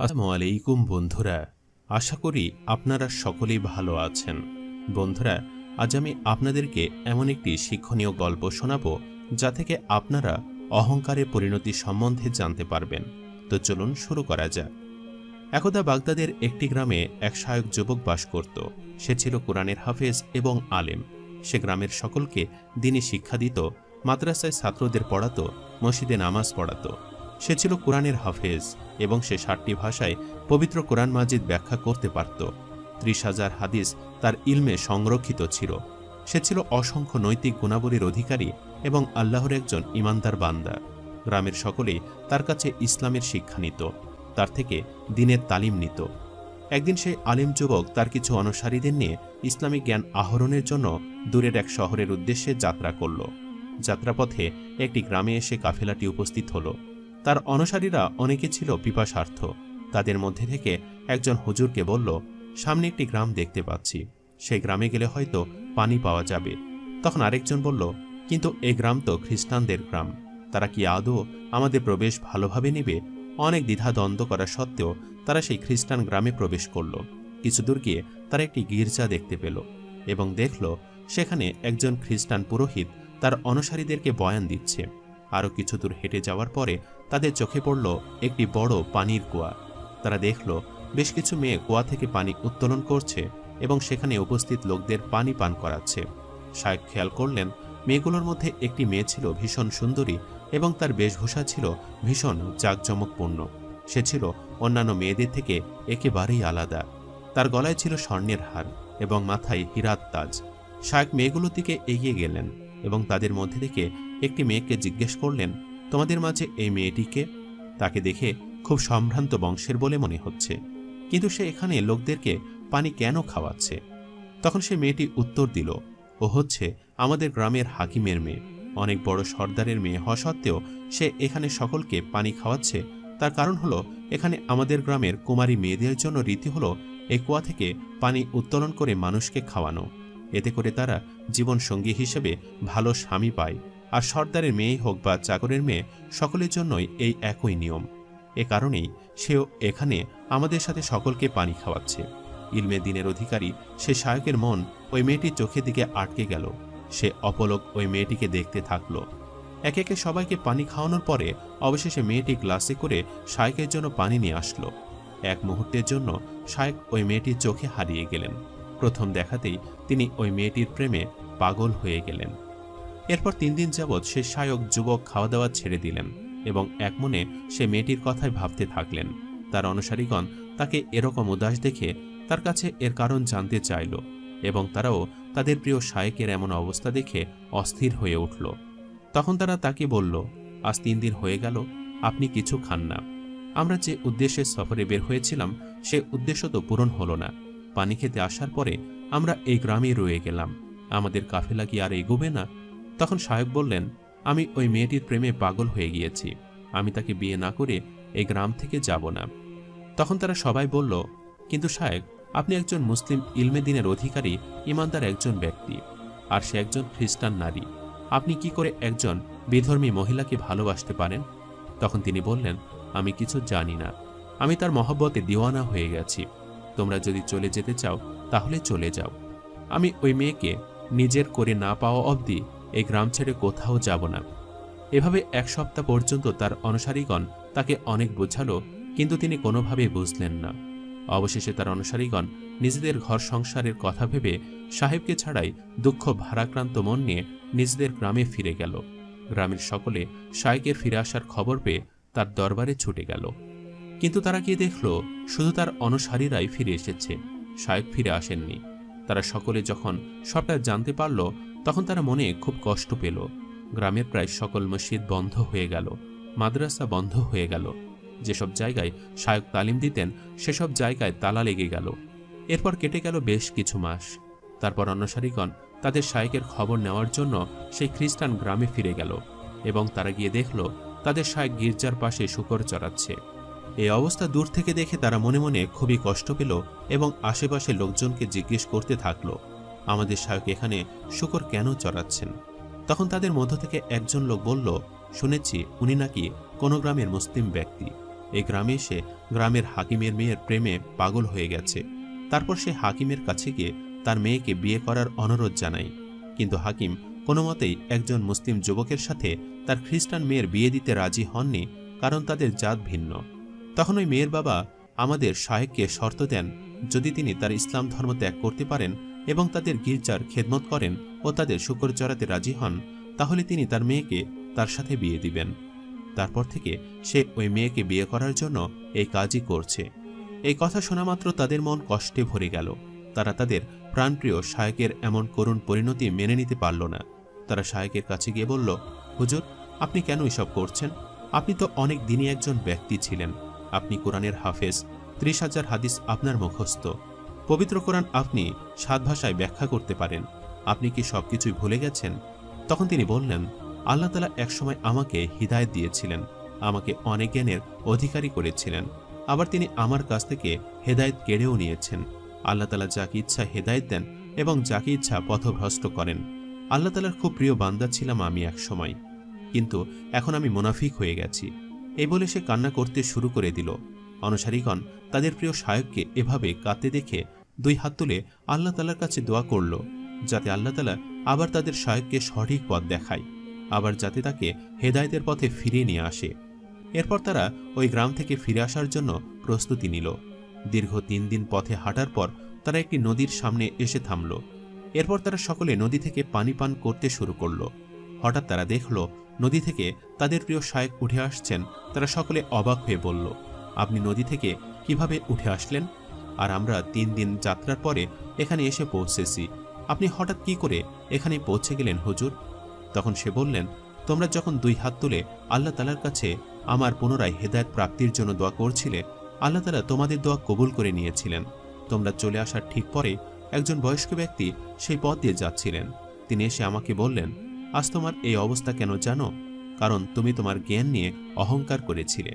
আসসালামু আলাইকুম বন্ধুরা, আশা করি আপনারা সকলেই ভালো আছেন। বন্ধুরা, আজ আমি আপনাদেরকে এমন একটি শিক্ষণীয় গল্প শোনাবো যা থেকে আপনারা অহংকারের পরিণতি সম্বন্ধে জানতে পারবেন। তো চলুন শুরু করা যাক। একদা বাগদাদের একটি গ্রামে এক শায়ক যুবক বাস করত। সে ছিল কোরআনের হাফেজ এবং আলেম। সে গ্রামের সকলকে দ্বীনি শিক্ষা দিত, মাদ্রাসায় ছাত্রদের পড়াতো, মসজিদে নামাজ পড়াতো। সে ছিল কোরআনের হাফেজ এবং সে ৬০টি ভাষায় পবিত্র কোরআন মাজিদ ব্যাখ্যা করতে পারত। ৩০,০০০ হাদিস তার ইলমে সংরক্ষিত ছিল। সে ছিল অসংখ্য নৈতিক গুণাবলীর অধিকারী এবং আল্লাহর একজন ইমানদার বান্দা। গ্রামের সকলেই তার কাছে ইসলামের শিক্ষা নিত, তার থেকে দ্বীনের তালিম নিত। একদিন সেই আলেম যুবক তার কিছু অনুসারীদের নিয়ে ইসলামিক জ্ঞান আহরণের জন্য দূরের এক শহরের উদ্দেশ্যে যাত্রা করল। যাত্রাপথে একটি গ্রামে এসে কাফেলাটি উপস্থিত হল। তার অনুসারীরা অনেকে ছিল পিপাসার্থ। তাদের মধ্যে থেকে একজন হুজুরকে বলল, সামনে একটি গ্রাম দেখতে পাচ্ছি, সেই গ্রামে গেলে হয়তো পানি পাওয়া যাবে। তখন আরেকজন বলল, কিন্তু এই গ্রাম তো খ্রিস্টানদের গ্রাম, তারা কি আদৌ আমাদের প্রবেশ ভালোভাবে নেবে? অনেক দ্বিধাদ্বন্দ্ব করা সত্ত্বেও তারা সেই খ্রিস্টান গ্রামে প্রবেশ করল। কিছু দূর গিয়ে তারা একটি গির্জা দেখতে পেল এবং দেখল সেখানে একজন খ্রিস্টান পুরোহিত তার অনুসারীদেরকে বয়ান দিচ্ছে। আরও কিছু দূর হেঁটে যাওয়ার পরে তাদের চোখে পড়ল একটি বড় পানির কুয়া। তারা দেখল বেশ কিছু মেয়ে কুয়া থেকে পানি উত্তোলন করছে এবং সেখানে উপস্থিত লোকদের পানি পান করাচ্ছে। শায়েখ খেয়াল করলেন মেয়েগুলোর মধ্যে একটি মেয়ে ছিল ভীষণ সুন্দরী এবং তার বেশভূষা ছিল ভীষণ জাঁকজমকপূর্ণ। সে ছিল অন্যান্য মেয়েদের থেকে একেবারেই আলাদা। তার গলায় ছিল স্বর্ণের হার এবং মাথায় হীরার তাজ। শায়েখ মেয়েগুলোর দিকে এগিয়ে গেলেন এবং তাদের মধ্যে থেকে একটি মেয়েকে জিজ্ঞেস করলেন, তোমাদের মাঝে এই মেয়েটিকে? তাকে দেখে খুব সম্ভ্রান্ত বংশের বলে মনে হচ্ছে, কিন্তু সে এখানে লোকদেরকে পানি কেন খাওয়াচ্ছে? তখন সে মেয়েটি উত্তর দিল, ও হচ্ছে আমাদের গ্রামের হাকিমের মেয়ে। অনেক বড় সর্দারের মেয়ে হওয়া সত্ত্বেও সে এখানে সকলকে পানি খাওয়াচ্ছে। তার কারণ হলো এখানে আমাদের গ্রামের কুমারী মেয়েদের জন্য রীতি হলো এই কুয়া থেকে পানি উত্তোলন করে মানুষকে খাওয়ানো। এতে করে তারা জীবন সঙ্গী হিসেবে ভালো স্বামী পায়। আর সর্দারের মেয়ে হোক বা চাকরের মেয়ে, সকলের জন্যই এই একই নিয়ম। এ কারণেই সেও এখানে আমাদের সাথে সকলকে পানি খাওয়াচ্ছে। ইলমে দ্বীনের অধিকারী সে শায়েকের মন ওই মেয়েটির চোখের দিকে আটকে গেল। সে অপলক ওই মেয়েটিকে দেখতে থাকল। একে একে সবাইকে পানি খাওয়ানোর পরে অবশেষে মেয়েটি গ্লাসে করে শায়েকের জন্য পানি নিয়ে আসলো। এক মুহূর্তের জন্য শায়েক ওই মেয়েটির চোখে হারিয়ে গেলেন। প্রথম দেখাতেই তিনি ওই মেয়েটির প্রেমে পাগল হয়ে গেলেন। এরপর ৩ দিন যাবৎ সে শায়ক যুবক খাওয়া দাওয়া ছেড়ে দিলেন এবং এক মনে সে মেয়েটির কথাই ভাবতে থাকলেন। তার অনুসারীগণ তাকে এরকম উদাস দেখে তার কাছে এর কারণ জানতে চাইল এবং তারাও তাদের প্রিয় শায়েকের এমন অবস্থা দেখে অস্থির হয়ে উঠল। তখন তারা তাকে বলল, আজ ৩ দিন হয়ে গেল আপনি কিছু খান না। আমরা যে উদ্দেশ্যে সফরে বের হয়েছিলাম সে উদ্দেশ্য তো পূরণ হলো না। পানি খেতে আসার পরে আমরা এই গ্রামে রয়ে গেলাম, আমাদের কাফেলা কি আর এগোবে না? তখন শায়েক বললেন, আমি ওই মেয়েটির প্রেমে পাগল হয়ে গিয়েছি, আমি তাকে বিয়ে না করে এই গ্রাম থেকে যাব না। তখন তারা সবাই বলল, কিন্তু শায়েক, আপনি একজন মুসলিম ইলমে দ্বীনের অধিকারী ইমানদার একজন ব্যক্তি, আর সে একজন খ্রিস্টান নারী, আপনি কি করে একজন বিধর্মী মহিলাকে ভালোবাসতে পারেন? তখন তিনি বললেন, আমি কিছু জানি না, আমি তার মহব্বতে দিওয়ানা হয়ে গেছি। তোমরা যদি চলে যেতে চাও তাহলে চলে যাও, আমি ওই মেয়েকে নিজের করে না পাওয়া অবধি এই গ্রাম ছেড়ে কোথাও যাব না। এভাবে ১ সপ্তাহ পর্যন্ত তার অনুসারীগণ তাকে অনেক বোঝালো, কিন্তু তিনি কোনোভাবেই বুঝলেন না। অবশেষে তার অনুসারীগণ নিজেদের ঘর সংসারের কথা ভেবে সাহেবকে ছাড়াই দুঃখ ভারাক্রান্ত মন নিয়ে নিজেদের গ্রামে ফিরে গেল। গ্রামের সকলে শায়েকের ফিরে আসার খবর পেয়ে তার দরবারে ছুটে গেল, কিন্তু তারা গিয়ে দেখল শুধু তার অনুসারীরাই ফিরে এসেছে, শায়েক ফিরে আসেননি। তারা সকলে যখন সবটা জানতে পারল তখন তারা মনে খুব কষ্ট পেল। গ্রামের প্রায় সকল মসজিদ বন্ধ হয়ে গেল, মাদ্রাসা বন্ধ হয়ে গেল। যেসব জায়গায় শায়েক তালিম দিতেন সেসব জায়গায় তালা লেগে গেল। এরপর কেটে গেল বেশ কিছু মাস। তারপর অনুসারীগণ তাদের শায়েকের খবর নেওয়ার জন্য সেই খ্রিস্টান গ্রামে ফিরে গেল এবং তারা গিয়ে দেখল তাদের শায়েক গির্জার পাশে শূকর চড়াচ্ছে। এই অবস্থা দূর থেকে দেখে তারা মনে মনে খুবই কষ্ট পেল এবং আশেপাশে লোকজনকে জিজ্ঞেস করতে থাকল, আমাদের শায়েক এখানে শূকর কেন চড়াচ্ছেন? তখন তাদের মধ্য থেকে একজন লোক বলল, শুনেছি উনি নাকি কোনো গ্রামের মুসলিম ব্যক্তি, এই গ্রামে এসে গ্রামের হাকিমের মেয়ের প্রেমে পাগল হয়ে গেছে। তারপর সে হাকিমের কাছে গিয়ে তার মেয়েকে বিয়ে করার অনুরোধ জানায়, কিন্তু হাকিম কোনো মতেই একজন মুসলিম যুবকের সাথে তার খ্রিস্টান মেয়ের বিয়ে দিতে রাজি হননি, কারণ তাদের জাত ভিন্ন। তখন ওই মেয়ের বাবা আমাদের শায়েখকে শর্ত দেন, যদি তিনি তার ইসলাম ধর্ম ত্যাগ করতে পারেন এবং তাদের গির্জার খেদমত করেন ও তাদের শুকর চড়াতে রাজি হন, তাহলে তিনি তার মেয়েকে তার সাথে বিয়ে দিবেন। তারপর থেকে সে ওই মেয়েকে বিয়ে করার জন্য এই কাজই করছে। এই কথা শোনা মাত্র তাদের মন কষ্টে ভরে গেল। তারা তাদের প্রাণপ্রিয় শায়েখের এমন করুণ পরিণতি মেনে নিতে পারল না। তারা শায়েখের কাছে গিয়ে বলল, হুজুর, আপনি কেন এসব করছেন? আপনি তো অনেক দিনই একজন ব্যক্তি ছিলেন। আপনি কোরআনের হাফেজ, 30,000 হাদিস আপনার মুখস্থ, পবিত্র কোরআন আপনি 7 ভাষায় ব্যাখ্যা করতে পারেন। আপনি কি সবকিছুই ভুলে গেছেন? তখন তিনি বললেন, আল্লাহ তাআলা একসময় আমাকে হিদায়াত দিয়েছিলেন, আমাকে অনেক জ্ঞানের অধিকারী করেছিলেন। আবার তিনি আমার কাছ থেকে হেদায়েত কেড়েও নিয়েছেন। আল্লাহ তাআলা যাকে ইচ্ছা হেদায়েত দেন এবং যাকে ইচ্ছা পথভ্রষ্ট করেন। আল্লাহ তাআলার খুব প্রিয় বান্দা ছিলাম আমি এক সময়, কিন্তু এখন আমি মুনাফিক হয়ে গেছি। এই বলে সে কান্না করতে শুরু করে দিল। অনুসারীগণ তাদের প্রিয় শায়েখকে এভাবে কাঁদতে দেখে 2 হাত তুলে আল্লাহ তাআলার কাছে দোয়া করল, যাতে আল্লাহ তাআলা আবার তাদের শায়েখকে সঠিক পথ দেখায়, আবার যাতে তাকে হেদায়েতের পথে ফিরিয়ে নিয়ে আসে। এরপর তারা ওই গ্রাম থেকে ফিরে আসার জন্য প্রস্তুতি নিল। দীর্ঘ 3 দিন পথে হাঁটার পর তারা একটি নদীর সামনে এসে থামল। এরপর তারা সকলে নদী থেকে পানি পান করতে শুরু করল। হঠাৎ তারা দেখল নদী থেকে তাদের প্রিয় শায়েখ উঠে আসছেন। তারা সকলে অবাক হয়ে বলল, আপনি নদী থেকে কিভাবে উঠে আসলেন? আর আমরা 3 দিন যাত্রার পরে এখানে এসে পৌঁছেছি, আপনি হঠাৎ কি করে এখানে পৌঁছে গেলেন হুজুর? তখন সে বললেন, তোমরা যখন 2 হাত তুলে আল্লাহ তাআলার কাছে আমার পুনরায় হেদায়েত প্রাপ্তির জন্য দোয়া করছিলে, আল্লাহ তাআলা তোমাদের দোয়া কবুল করে নিয়েছিলেন। তোমরা চলে আসার ঠিক পরে একজন বয়স্ক ব্যক্তি সেই পথ দিয়ে যাচ্ছিলেন। তিনি এসে আমাকে বললেন, আজ তোমার এই অবস্থা কেন জানো? কারণ তুমি তোমার জ্ঞান নিয়ে অহংকার করেছিলে।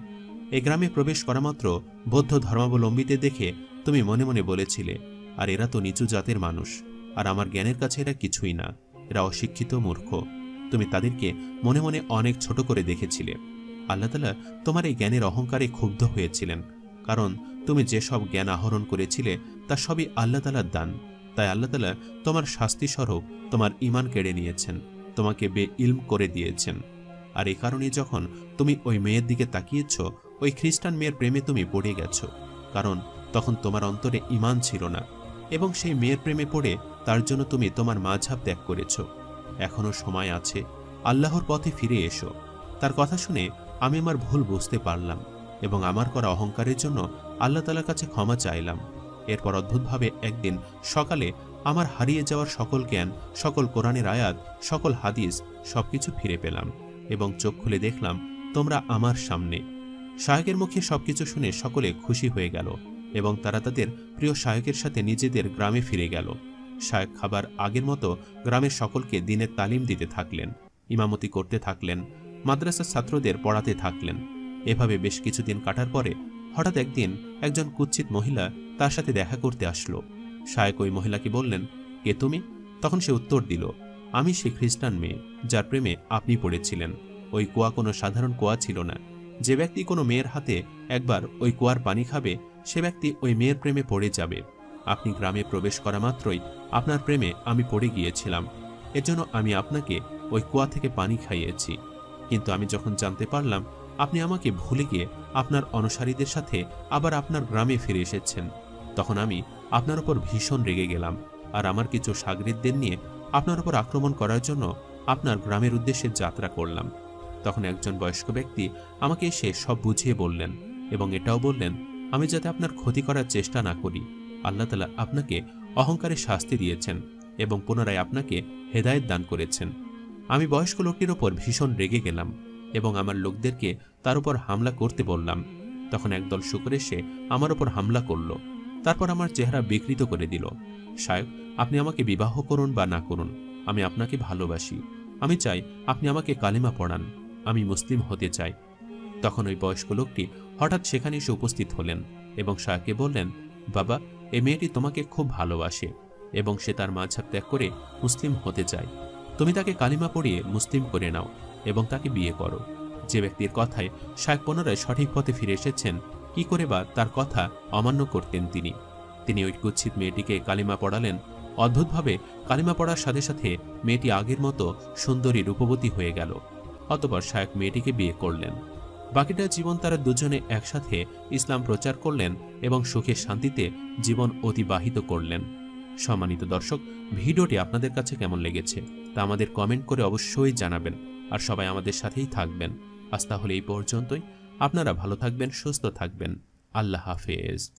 এই গ্রামে প্রবেশ করা মাত্র বৌদ্ধ ধর্মাবলম্বীদের দেখে তুমি মনে মনে বলেছিলে, আর এরা তো নিচু জাতের মানুষ, আর আমার জ্ঞানের কাছে এরা কিছুই না, এরা অশিক্ষিত মূর্খ। তুমি তাদেরকে মনে মনে অনেক ছোট করে দেখেছিলে। আল্লাহ তাআলা তোমার এই জ্ঞানের অহংকারে ক্ষুব্ধ হয়েছিলেন, কারণ তুমি যেসব জ্ঞান আহরণ করেছিলে তা সবই আল্লাহ তাআলার দান। তাই আল্লাহ তাআলা তোমার শাস্তি স্বরূপ তোমার ঈমান কেড়ে নিয়েছেন, তোমাকে বে-ইলম করে দিয়েছেন। আর এই কারণে যখন তুমি ওই মেয়ের দিকে তাকিয়েছ, ওই খ্রিস্টান মেয়ের প্রেমে তুমি পড়ে গেছ, কারণ তখন তোমার অন্তরে ঈমান ছিল না, এবং সেই মেয়ের প্রেমে পড়ে তার জন্য তুমি তোমার মাযহাব ত্যাগ করেছ। এখনো সময় আছে, আল্লাহর পথে ফিরে এসো। তার কথা শুনে আমি আমার ভুল বুঝতে পারলাম এবং আমার করা অহংকারের জন্য আল্লাহ তাআলার কাছে ক্ষমা চাইলাম। এরপর অদ্ভুতভাবে একদিন সকালে আমার হারিয়ে যাওয়ার সকল জ্ঞান, সকল কোরআনের আয়াত, সকল হাদিস সবকিছু ফিরে পেলাম এবং চোখ খুলে দেখলাম তোমরা আমার সামনে। শায়েখের মুখে সবকিছু শুনে সকলে খুশি হয়ে গেল এবং তারা তাদের প্রিয় শায়েখের সাথে নিজেদের গ্রামে ফিরে গেল। শায়েখ খাবার আগের মতো গ্রামের সকলকে দিনের তালিম দিতে থাকলেন, ইমামতি করতে থাকলেন, মাদ্রাসার ছাত্রদের পড়াতে থাকলেন। এভাবে বেশ কিছুদিন কাটার পরে হঠাৎ একদিন একজন কুৎসিত মহিলা তার সাথে দেখা করতে আসলো। শায়েখ ওই মহিলাকে বললেন, কে তুমি? তখন সে উত্তর দিল, আমি সেই খ্রিস্টান মেয়ে যার প্রেমে আপনি পড়েছিলেন। ওই কুয়া কোনো সাধারণ কুয়া ছিল না। যে ব্যক্তি কোনো মেয়ের হাতে একবার ওই কুয়ার পানি খাবে, সে ব্যক্তি ওই মেয়ের প্রেমে পড়ে যাবে। আপনি গ্রামে প্রবেশ করা মাত্রই আপনার প্রেমে আমি পড়ে গিয়েছিলাম, এজন্য আমি আপনাকে ওই কুয়া থেকে পানি খাইয়েছি। কিন্তু আমি যখন জানতে পারলাম আপনি আমাকে ভুলে গিয়ে আপনার অনুসারীদের সাথে আবার আপনার গ্রামে ফিরে এসেছেন, তখন আমি আপনার উপর ভীষণ রেগে গেলাম, আর আমার কিছু শাগরিদদের নিয়ে আপনার উপর আক্রমণ করার জন্য আপনার গ্রামের উদ্দেশ্যে যাত্রা করলাম। তখন একজন বয়স্ক ব্যক্তি আমাকে এসে সব বুঝিয়ে বললেন এবং এটাও বললেন, আমি যাতে আপনার ক্ষতি করার চেষ্টা না করি। আল্লাহ তাআলা আপনাকে অহংকারে শাস্তি দিয়েছেন এবং পুনরায় আপনাকে হেদায়েত দান করেছেন। আমি বয়স্ক লোকটির ওপর ভীষণ রেগে গেলাম এবং আমার লোকদেরকে তার উপর হামলা করতে বললাম। তখন একদল শুকর এসে আমার উপর হামলা করল, তারপর আমার চেহারা বিকৃত করে দিল। শায়েখ, আপনি আমাকে বিবাহ করুন বা না করুন, আমি আপনাকে ভালোবাসি। আমি চাই আপনি আমাকে কালিমা পড়ান, আমি মুসলিম হতে চাই। তখন ওই বয়স্ক লোকটি হঠাৎ সেখানে এসে উপস্থিত হলেন এবং শায়েখকে বললেন, বাবা, এই মেয়েটি তোমাকে খুব ভালোবাসে এবং সে তার মাযহাব ত্যাগ করে মুসলিম হতে চায়। তুমি তাকে কালিমা পড়িয়ে মুসলিম করে নাও এবং তাকে বিয়ে করো। যে ব্যক্তির কথায় শায়েখ পুনরায় সঠিক পথে ফিরে এসেছেন, কি করে বা তার কথা অমান্য করতেন তিনি ওই কুৎসিত মেয়েটিকে কালিমা পড়ালেন। অদ্ভুতভাবে কালিমা পড়ার সাথে সাথে মেয়েটি আগের মতো সুন্দরী রূপবতী হয়ে গেল। অতঃপর শায়েখ মেয়েটিকে বিয়ে করলেন। বাকিটা জীবন তারা দুজনে একসাথে ইসলাম প্রচার করলেন এবং সুখে শান্তিতে জীবন অতিবাহিত করলেন। সম্মানিত দর্শক, ভিডিওটি আপনাদের কাছে কেমন লেগেছে তা আমাদের কমেন্ট করে অবশ্যই জানাবেন। আর সবাই আমাদের সাথেই থাকবেন। আজ তাহলে এই পর্যন্তই। আপনারা ভালো থাকবেন, সুস্থ থাকবেন। আল্লাহ হাফেজ।